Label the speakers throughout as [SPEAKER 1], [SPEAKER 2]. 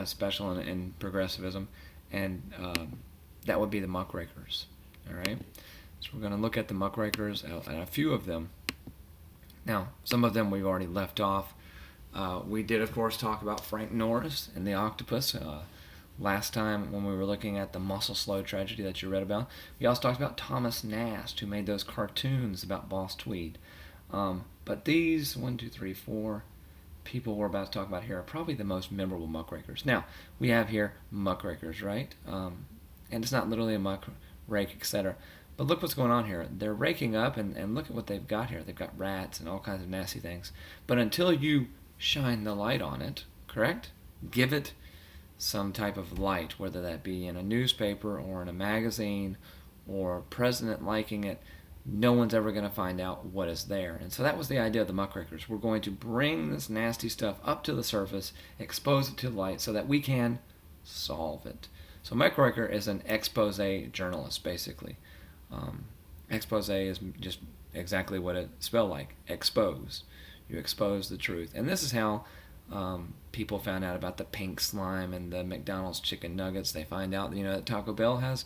[SPEAKER 1] special in progressivism, and that would be the muckrakers. All right, so we're going to look at the muckrakers and a few of them. Now, some of them we've already left off. We did, of course, talk about Frank Norris and the octopus last time when we were looking at the Muscle Slow tragedy that you read about. We also talked about Thomas Nast, who made those cartoons about Boss Tweed. But these 1, 2, 3, 4 people we're about to talk about here are probably the most memorable muckrakers. Now, we have here muckrakers, right? And it's not literally a muck rake, etc. But look what's going on here. They're raking up, and look at what they've got here. They've got rats and all kinds of nasty things. But until you shine the light on it, correct? Give it some type of light, whether that be in a newspaper or in a magazine or a president liking it, no one's ever going to find out what is there. And so that was the idea of the muckrakers. We're going to bring this nasty stuff up to the surface, expose it to the light so that we can solve it. So muckraker is an expose journalist, basically. Expose is just exactly what it spelled like, expose. You expose the truth. And this is how people found out about the pink slime and the McDonald's chicken nuggets. They find out, that Taco Bell has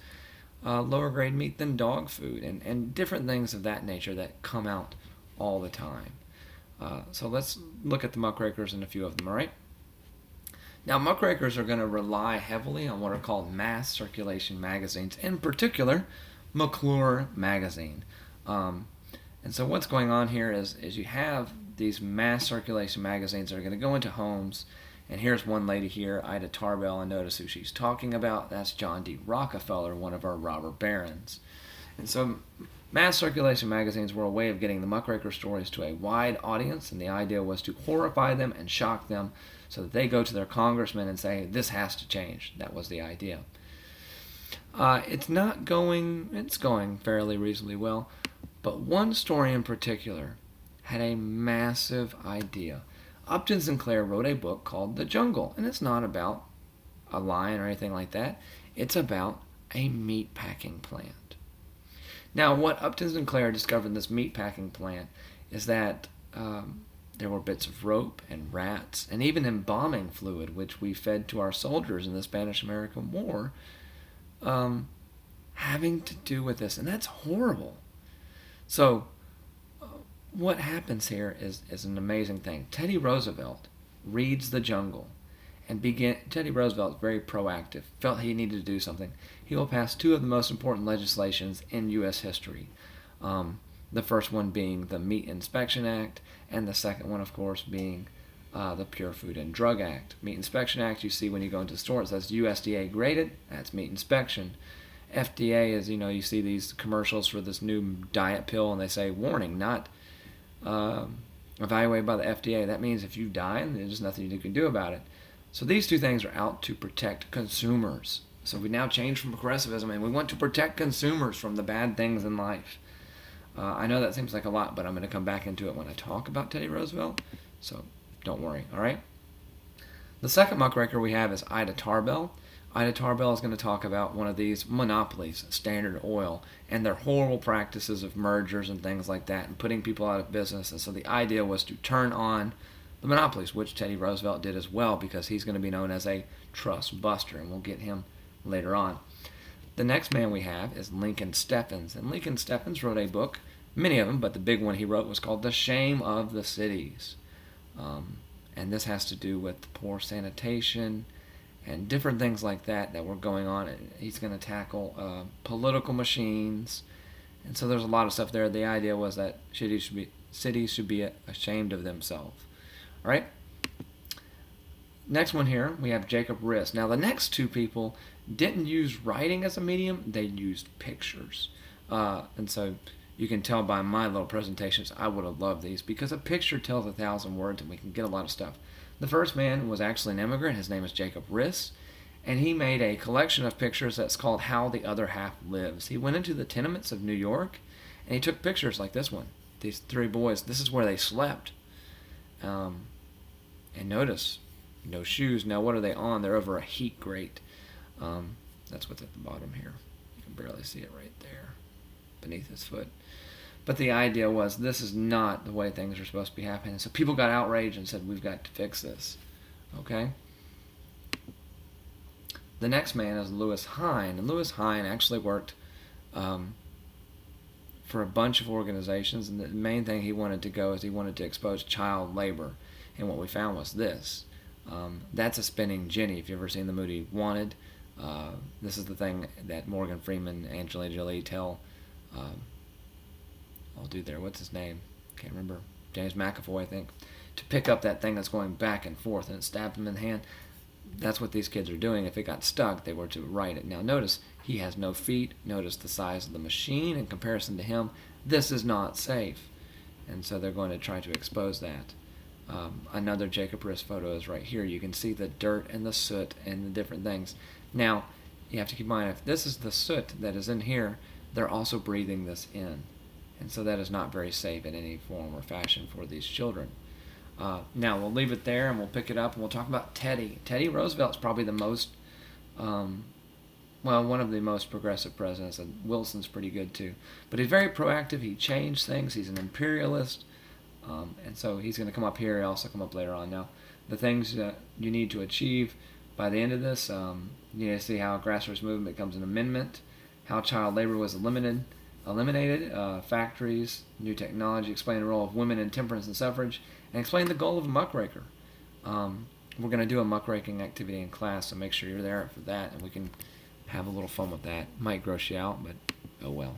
[SPEAKER 1] lower grade meat than dog food, and different things of that nature that come out all the time. So let's look at the muckrakers and a few of them, all right? Now, muckrakers are going to rely heavily on what are called mass circulation magazines, in particular, McClure magazine. And so what's going on here is you have these mass circulation magazines that are going to go into homes. And here's one lady here, Ida Tarbell, and notice who she's talking about. That's John D. Rockefeller, one of our robber barons. And so mass circulation magazines were a way of getting the muckraker stories to a wide audience, and the idea was to horrify them and shock them so that they go to their congressmen and say, this has to change. That was the idea. It's going fairly reasonably well, but one story in particular had a massive idea. Upton Sinclair wrote a book called The Jungle, and it's not about a lion or anything like that. It's about a meat packing plant. Now, what Upton Sinclair discovered in this meat packing plant is that there were bits of rope and rats and even embalming fluid, which we fed to our soldiers in the Spanish-American War, having to do with this, and that's horrible. So what happens here is an amazing thing. Teddy Roosevelt reads The Jungle and Teddy Roosevelt is very proactive, felt he needed to do something. He will pass two of the most important legislations in U.S. history. The first one being the Meat Inspection Act, and the second one, of course, being the Pure Food and Drug Act. Meat Inspection Act, you see when you go into the store, it says USDA graded, that's meat inspection. FDA is, you see these commercials for this new diet pill, and they say, warning, not evaluated by the FDA. That means if you die, there's nothing you can do about it. So these two things are out to protect consumers. So we now change from progressivism, and we want to protect consumers from the bad things in life. I know that seems like a lot, but I'm going to come back into it when I talk about Teddy Roosevelt, so don't worry, all right? The second muckraker we have is Ida Tarbell. Ida Tarbell is going to talk about one of these monopolies, Standard Oil, and their horrible practices of mergers and things like that, and putting people out of business. And so the idea was to turn on the monopolies, which Teddy Roosevelt did as well, because he's going to be known as a trust buster, and we'll get him later on. The next man we have is Lincoln Steffens, and Lincoln Steffens wrote a book, many of them, but the big one he wrote was called The Shame of the Cities. And this has to do with poor sanitation and different things like that were going on. He's going to tackle political machines, and so there's a lot of stuff there. The idea was that cities should be ashamed of themselves. All right? Next one here, we have Jacob Riis. Now, the next two people didn't use writing as a medium, they used pictures. And so you can tell by my little presentations, I would have loved these, because a picture tells 1,000 words and we can get a lot of stuff. The first man was actually an immigrant. His name is Jacob Riis, and he made a collection of pictures that's called How the Other Half Lives. He went into the tenements of New York, and he took pictures like this one. These three boys, this is where they slept. And notice, no shoes. Now, what are they on? They're over a heat grate. That's what's at the bottom here. You can barely see it right there beneath his foot. But the idea was, this is not the way things are supposed to be happening. So people got outraged and said, we've got to fix this. Okay? The next man is Lewis Hine, and Lewis Hine actually worked for a bunch of organizations, and the main thing he wanted to go is he wanted to expose child labor, and what we found was this. That's a spinning Jenny. If you've ever seen the movie Wanted, this is the thing that Morgan Freeman, Angelina Jolie tell, dude there, what's his name? Can't remember. James McAvoy, I think, to pick up that thing that's going back and forth, and it stabbed him in the hand. That's what these kids are doing. If it got stuck, they were to right it. Now notice, he has no feet. Notice the size of the machine in comparison to him. This is not safe. And so they're going to try to expose that. Another Jacob Riss photo is right here. You can see the dirt and the soot and the different things. Now, you have to keep in mind, if this is the soot that is in here, they're also breathing this in. And so that is not very safe in any form or fashion for these children. Now, we'll leave it there and we'll pick it up and we'll talk about Teddy. Teddy Roosevelt's probably the most, one of the most progressive presidents, and Wilson's pretty good too. But he's very proactive. He changed things. He's an imperialist. And so he's going to come up here. He'll also come up later on. Now, the things that you need to achieve by the end of this, you need to see how a grassroots movement becomes an amendment, how child labor was eliminated, factories, new technology, explain the role of women in temperance and suffrage, and explain the goal of a muckraker. We're going to do a muckraking activity in class, so make sure you're there for that, and we can have a little fun with that. Might gross you out, but oh well.